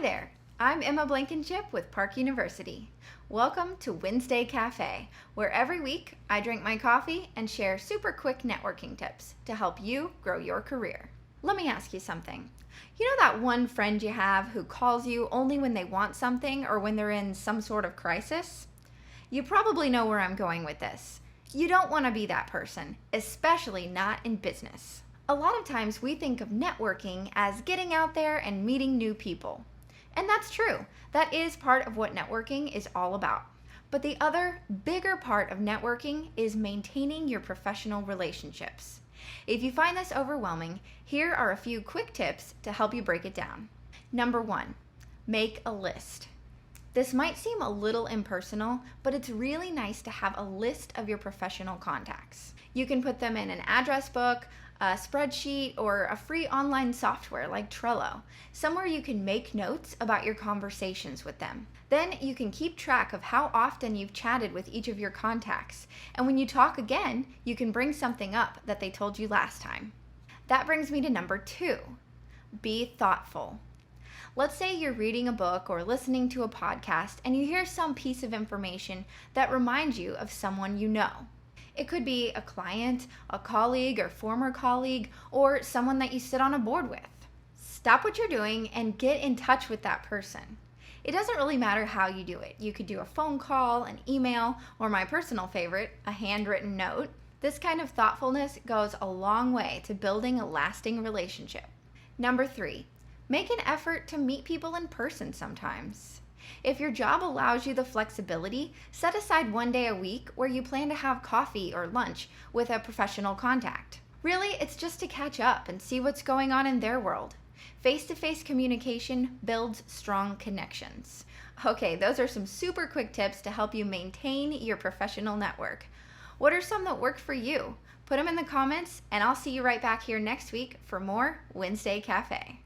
there, I'm Emma Blankenship with Park University. Welcome to Wednesday Cafe, where every week I drink my coffee and share super quick networking tips to help you grow your career. Let me ask you something. You know that one friend you have who calls you only when they want something or when they're in some sort of crisis? You probably know where I'm going with this. You don't want to be that person, especially not in business. A lot of times we think of networking as getting out there and meeting new people. And that's true. That is part of what networking is all about. But the other, bigger part of networking is maintaining your professional relationships. If you find this overwhelming, here are a few quick tips to help you break it down. Number 1, make a list. This might seem a little impersonal, but it's really nice to have a list of your professional contacts. You can put them in an address book, a spreadsheet, or a free online software like Trello, somewhere you can make notes about your conversations with them. Then you can keep track of how often you've chatted with each of your contacts, and when you talk again, you can bring something up that they told you last time. That brings me to number 2, be thoughtful. Let's say you're reading a book or listening to a podcast and you hear some piece of information that reminds you of someone you know. It could be a client, a colleague or former colleague, or someone that you sit on a board with. Stop what you're doing and get in touch with that person. It doesn't really matter how you do it. You could do a phone call, an email, or my personal favorite, a handwritten note. This kind of thoughtfulness goes a long way to building a lasting relationship. Number 3, make an effort to meet people in person sometimes. If your job allows you the flexibility, set aside one day a week where you plan to have coffee or lunch with a professional contact. Really, it's just to catch up and see what's going on in their world. Face-to-face communication builds strong connections. Okay, those are some super quick tips to help you maintain your professional network. What are some that work for you? Put them in the comments, and I'll see you right back here next week for more Wednesday Cafe.